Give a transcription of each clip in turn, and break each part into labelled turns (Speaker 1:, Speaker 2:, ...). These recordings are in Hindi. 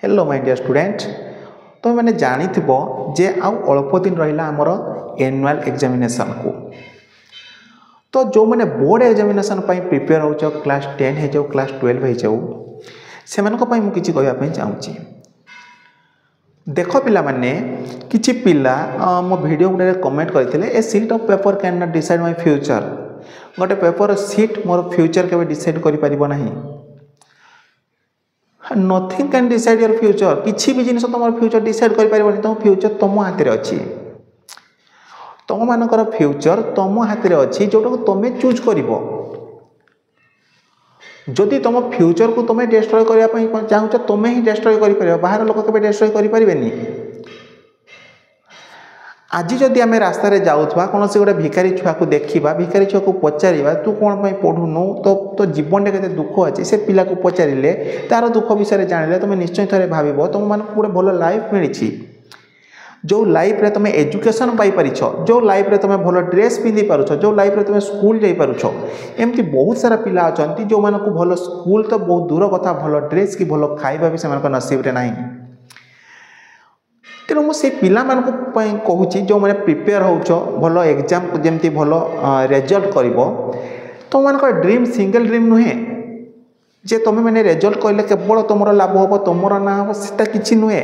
Speaker 1: हेलो माय डियर स्टूडेंट तो मैंने जानी जे आउ अल्प दिन रहा आमर एनुअल एग्जामिनेशन को तो जो मैंने बोर्ड एग्जामिनेशन प्रिपेयर हो क्लास 10 हो जाओ क्लास 12 हो जाओ से मुझे कहवाई चाहूँगी देख पिला माने किछि पिला मो वीडियो गुडे कमेंट करते a sheet of paper can not decide my future गोटे पेपर सीट मोर फ्यूचर के डिसाइड कर पारिबो नाही nothing can decide your future किसी भी जिन तुम फ्यूचर डिसाइड कर पारिबोनी तुम फ्यूचर तुम हाथ में अच्छी तुम मानकर फ्यूचर तुम हाथ में अच्छी जोटा तुम चूज कर जदि तुम फ्यूचर को तुम डिस्ट्रॉय करने चाहूच तुम ही डिस्ट्रॉय कर बाहर लोक के डिस्ट्रॉय करें आज जदि आम रास्तार जाऊा कौन से गोटे भिखारी छुआ को देखा भिखारी छुआ को पचार तू कौन पढ़ुनु तो जीवन के दुख अच्छे से पिला को पचारे तार दुख विषय जाने तुम निश्चय थे भाव तुम मान गोटे भल लाइफ मिली जो लाइफ रे तुम एजुकेशन पाइपर जो लाइफ रे तुम भल ड्रेस पिंधि पारुछ जो लाइफ रे तुम स्कूल जाई पारुछ एमती बहुत सारा पिला अच्छा जो मानक भल स्कूल तो बहुत दूर कथा भल ड्रेस कि भल खाଇବା भी से नसीब रे नहीं तेणु मुझे पिला कहूँ जो मैंने प्रिपेयर हो भल एग्जाम जमती भल रिजल्ट कर तुम मान ड्रीम सिंगल ड्रीम नुहे जे तुम मैंने रिजल्ट कहले केवल तुम लाभ हम तुम ना हम से कि नुहे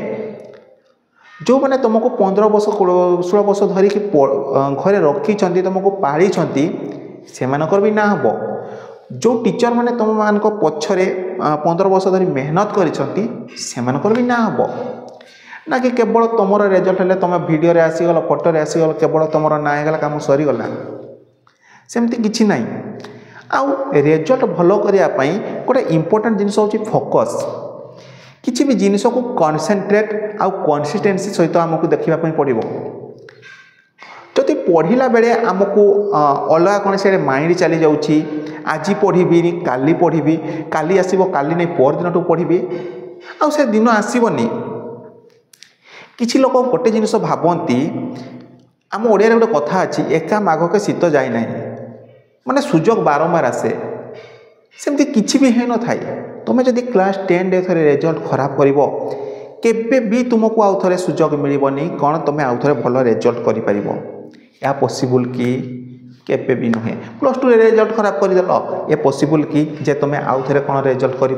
Speaker 1: जो मैंने तुमको 15 वर्ष 16 वर्ष धरिकी घरे रखी तुमको पाली से भी ना हम जो टीचर मैंने तुम मान पछरे 15 वर्ष धरी मेहनत कर भी ना हम ना कि केवल तुम रिजल्ट है तुम वीडियो आसीगल फोटो आसीगल केवल तुम ना होगा कम सरीगला सेमती किसी ना आउ रिजल्ट भल करने गोटे इंपोर्टेंट जिनस हूँ फोकस किसी भी जिनस को कॉन्सेंट्रेट आउ कंसिस्टेंसी सहित आमको देखापी पड़ो जदि पढ़ला बेले आमको अलग कौन से माइंड चली जाऊँगी आज पढ़ी काली पढ़ी काली आसो काली नहीं पर दिन पढ़ी आउ से दिन आसबनी किसी लोग गोटे जिनस भावती आम ओडिया गोटे कथा अच्छी एका माघ के शीत जाए ना माने सुजोग बारंबार आसे सेमती किसी भी है न थाए तुम जदि क्लास 10 रे थे रिजल्ट खराब केबे भी तुमको आउ थे सुजोग मिलनी कौन तुम आउ थे भल रिजल्ट कर पॉसिबल कि केबे भी नुहे प्लस 2 रिजल्ट खराब करदेल ये पॉसिबल कि जे तुम आउ थे कौन रिजल्ट कर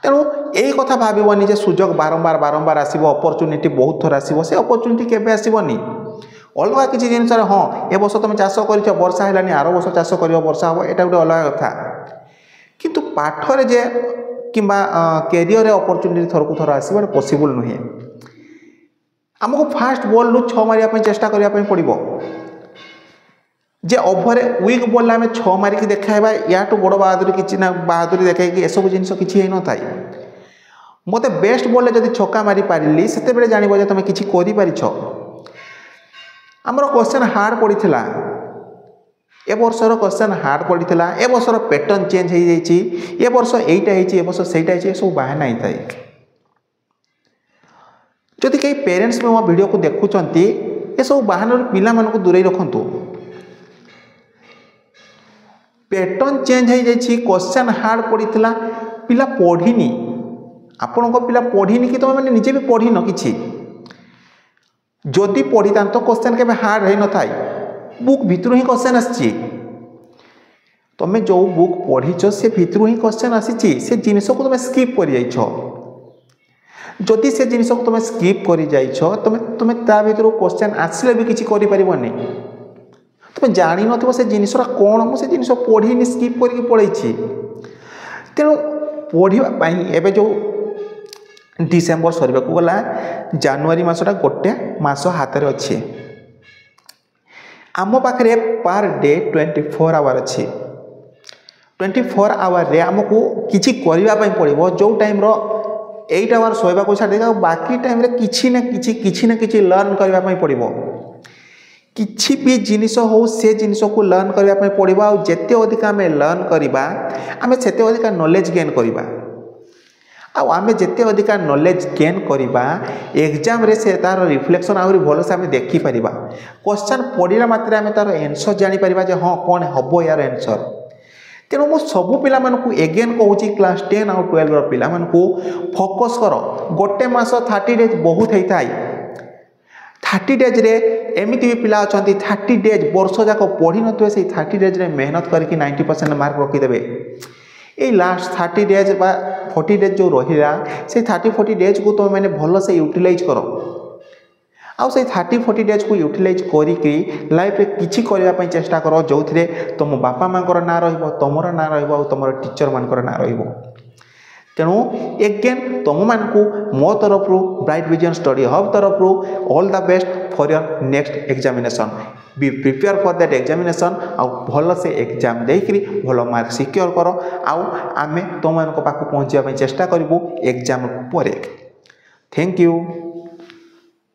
Speaker 1: तेणु यही कथा भावनी जे सुजोग बारंबार बारंबार आसो अपरच्युनिटी बहुत थर आसो से अपरच्युनिटी केबे आसबनी अलग किसी जिन हाँ ए वर्ष तुम चाष कर वर्षा है आर वर्ष चाष कर वर्षा हम यहाँ गोटे अलग कथा किंतु पाठरे जे किंबा कैरियर अपरच्युनिटी थर को थर आसो पॉसिबल नुहे आमको फास्ट बॉल रु 6 मारिया चेष्टा करने पड़ो जे ओभर वीक बॉल आम 6 मारिक देखा या बड़ बहादुरी किसी ना बहादुरी देखा कि एसबू जिन किसी न था मत बेस्ट बॉल जब छक्का मारी पारि से जानव तुम किसी कर आमर क्वेश्चन हार्ड पड़ा ए वर्षर क्वेश्चन हार्ड पड़ा ए वर्षर पैटर्न चेंज हो जाए ए वर्ष यहीटा वर्ष से सब बाहर नहीं था जदि कई पेरेंट्स में मो वीडियो को देखुंत ये सब बाहर पिला मानक दूरे रखु पैटर्न चेंज हो जाए क्वेश्चन हार्ड पड़ा पिला पढ़ीनी आपण पिला पढ़ीनी कि तुम मैंने निजे भी पढ़ीन कि जदि पढ़ी था तो क्वेश्चन के हार्ड हो न था बुक भितर ही क्वेश्चन आसी तुम जो बुक पढ़ीच से भितर ही क्वेश्चन आसी से जिनस को तुम स्किप कर जदि से जिनस को तुम स्किप कर तुम तुम ता भर क्वेश्चन आसिले भी किसी करें तुम जान न से जिनसा कौन मुझे जिन पढ़ी स्किप करके पढ़ी तेणु पढ़ाई एवं जो डिसेम्बर सर गला जानुरी मसटा गोटे मस हाथ में अच्छे आम पाखे पर डे 24 आवर अच्छे 24 आवर रे आमको किसी करने पड़ो जो टाइम 8 आवर शोवा छाड़ी बाकी टाइम किसी ना कि लर्न करने पड़ो किसी भी जिनिस हो से जिनिस को लर्न करने पड़ो आते अधिक आम लर्न करवा आम से अधिक नॉलेज गेन करवा आम जिते अधिक नॉलेज गेन करवा एग्जाम रे से तार रिफ्लेक्शन आहरी भलसे आम देखिपर क्वेश्चन पढ़ला मात्रे आम तार आंसर जापर हाँ कौन हम यार आंसर तेणु मु सबु पिला मानकु एगेन कहूँ क्लास 10 आउ 12 पिला मानकु फोकस कर गोटे मास 30 डेज बहुत होता है 30 डेज रे एमती भी पिला अच्छा 30 डेज वर्ष जाक पढ़ी थे से 30 डेज रे मेहनत करके 90% मार्क रखीदे ये लास्ट 30 डेज बा 40 डेज जो रहा से 30-40 डेज को तुम मैंने भल से यूटिलाइज कर आउ से 30-40 डेज को यूटिलाइज करी लाइफ रे किछि करने चेष्टा कर जो थे तुम बापा माँ ना रमर ना रमर टीचर मानकर ना रही तेणु एगेन तुम मानकु मो तरफ ब्राइट विजन स्टडी हब तरफ all the best for your next examination be prepare for that examination आउ भल से एग्जाम देकरी भल मार्क सिक्योर कर आउ आमे तुम मान पाक पहुँचा चेष्टा करूँ एग्जाम पर थैंक यू।